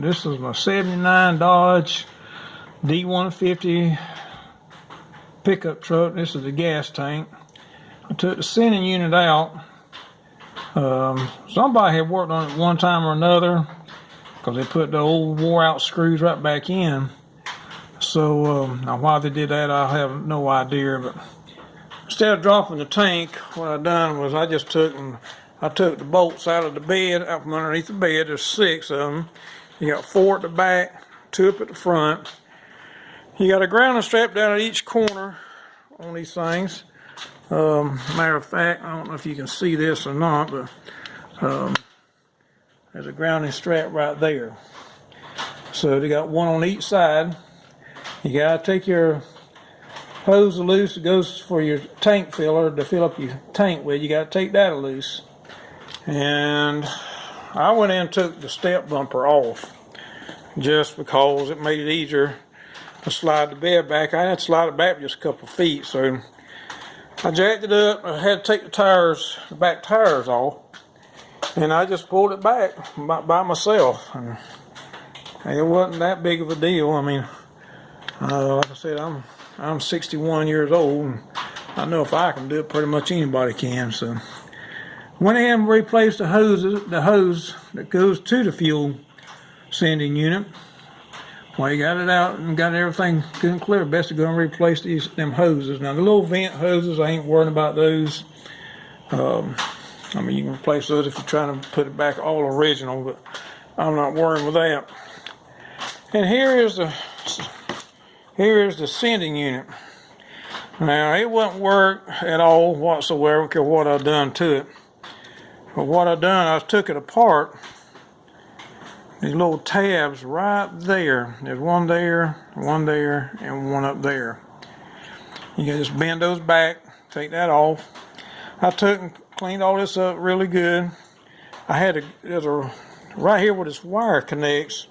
This is my 79 Dodge D150 pickup truck. This is the gas tank. I took the sending unit out. Somebody had worked on it one time or another because they put the old wore out screws right back in. So now why they did that, I have no idea. But instead of dropping the tank, what I done was I took the bolts out of the bed, out from underneath the bed. There's 6 of them. You got 4 at the back, 2 up at the front. You got a grounding strap down at each corner on these things. Matter of fact, I don't know if you can see this or not, but there's a grounding strap right there. So they got one on each side. You gotta take your hose loose. It goes for your tank filler to fill up your tank with. You gotta take that loose. And I went in and took the step bumper off just because it made it easier to slide the bed back. I had to slide it back just a couple feet, so I jacked it up. I had to take the back tires off, and I just pulled it back by myself. And it wasn't that big of a deal. I mean, like I said, I'm 61 years old, and I know if I can do it, pretty much anybody can. So went ahead and replaced the hose that goes to the fuel sending unit. Well, you got it out and got everything good and clear. Best to go and replace them hoses. Now the little vent hoses, I ain't worrying about those. I mean, you can replace those if you're trying to put it back all original, but I'm not worrying with that. And here is the sending unit. Now it wouldn't work at all whatsoever because what I've done to it. But what I've done, I took it apart. These little tabs right there. There's one there, and one up there. You can just bend those back, take that off. I took and cleaned all this up really good. There's a right here where this wire connects,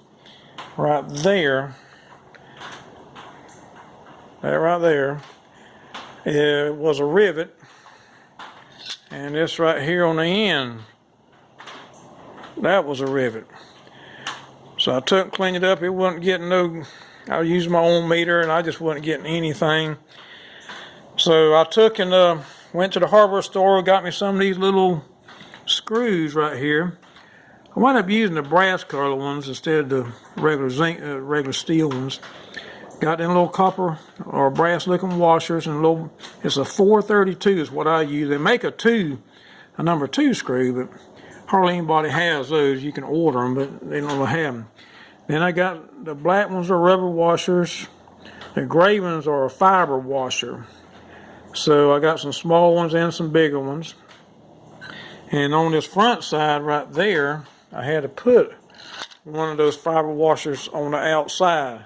right there. That right there. It was a rivet. And this right here on the end, that was a rivet. So I took and cleaned it up. It wasn't getting I used my own meter and I just wasn't getting anything. So I took and went to the hardware store, got me some of these little screws right here. I wound up using the brass color ones instead of the regular steel ones. Got them little copper or brass looking washers, and it's a 432 is what I use. They make a number 2 screw, but hardly anybody has those. You can order them, but they don't have them. Then I got the black ones are rubber washers. The gray ones are a fiber washer. So I got some small ones and some bigger ones. And on this front side right there, I had to put one of those fiber washers on the outside,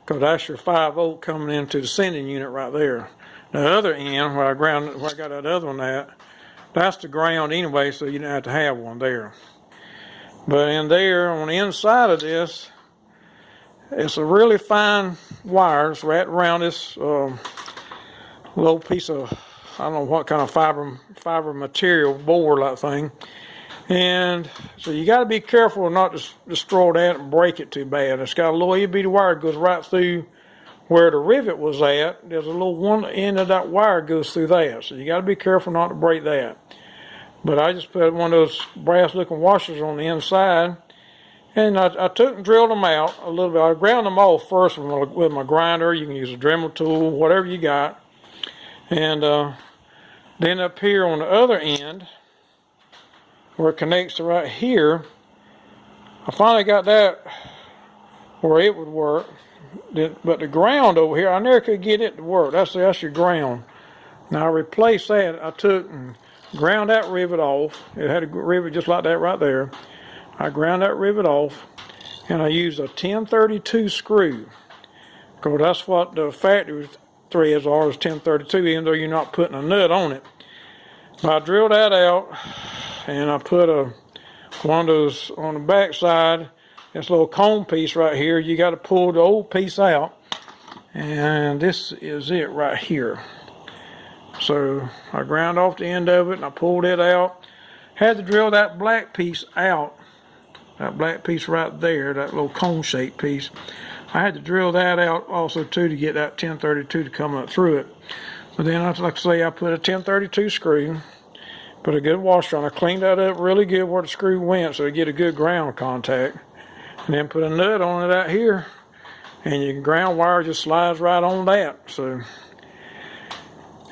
because that's your 5-volt coming into the sending unit right there. The other end, where I got that other one at, that's the ground anyway, so you don't have to have one there. But in there, on the inside of this, it's a really fine wire. It's wrapped around this little piece of, I don't know what kind of fiber material, board-like thing. And so you got to be careful not to destroy that and break it too bad. It's got a little itty-bitty wire that goes right through where the rivet was at. There's a little one end of that wire goes through that. So you got to be careful not to break that. But I just put one of those brass-looking washers on the inside, and I took and drilled them out a little bit. I ground them off first with my grinder. You can use a Dremel tool, whatever you got. And then up here on the other end, where it connects to right here, I finally got that where it would work. But the ground over here, I never could get it to work. That's your ground. Now I replaced that. I took and ground that rivet off. It had a rivet just like that right there. I ground that rivet off, and I used a 1032 screw, because that's what the factory threads are, is 1032, even though you're not putting a nut on it. I drilled that out, and I put one of those on the back side. This little cone piece right here, you got to pull the old piece out, and this is it right here. So I ground off the end of it, and I pulled it out. Had to drill that black piece out that black piece right there, that little cone-shaped piece. I had to drill that out also too to get that 1032 to come up through it. But then, like I say, I put a 1032 screw, put a good washer on. I cleaned that up really good where the screw went so to get a good ground contact. And then put a nut on it out here, and your ground wire just slides right on that. So,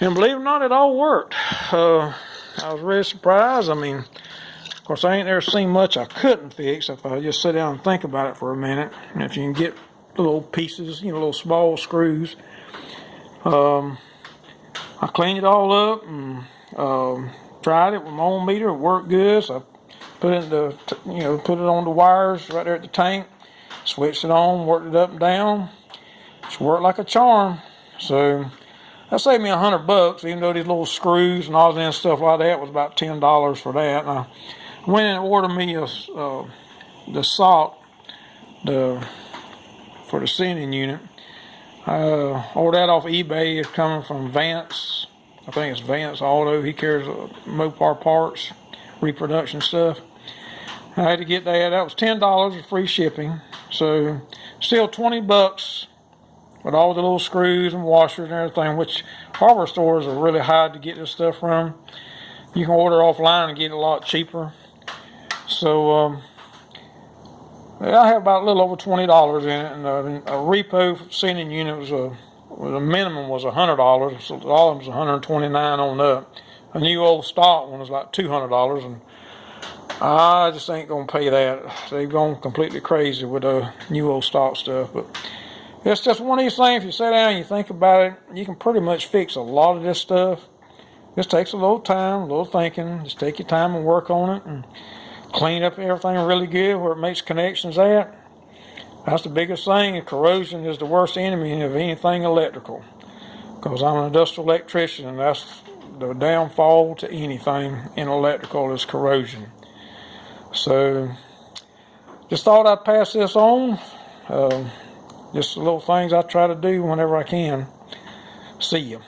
and believe it or not, it all worked. I was really surprised. I mean, of course, I ain't ever seen much I couldn't fix if I just sit down and think about it for a minute. And if you can get the little pieces, little small screws. I cleaned it all up and tried it with my own meter. It worked good. So I put it on the wires right there at the tank. Switched it on, worked it up and down. It's worked like a charm. So that saved me $100, even though these little screws and all that stuff like that was about $10 for that. And I went and ordered me the salt for the sending unit. Ordered that off eBay. It's coming from Vance. I think it's Vance Auto. He carries Mopar parts, reproduction stuff. I had to get that. That was $10 with free shipping. So still $20 with all the little screws and washers and everything, which hardware stores are really hard to get this stuff from. You can order offline and get it a lot cheaper. So I have about a little over $20 in it, and a repo sending unit was a minimum was $100, so all of them was $129 on up. A new old stock one was like $200, and I just ain't gonna pay that. They've gone completely crazy with new old stock stuff. But it's just one of these things. If you sit down and you think about it, you can pretty much fix a lot of this stuff. Just takes a little time, a little thinking. Just take your time and work on it, and clean up everything really good where it makes connections at. That's the biggest thing. Corrosion is the worst enemy of anything electrical, because I'm an industrial electrician, and that's the downfall to anything in electrical is corrosion. So just thought I'd pass this on. Just the little things I try to do whenever I can. See you.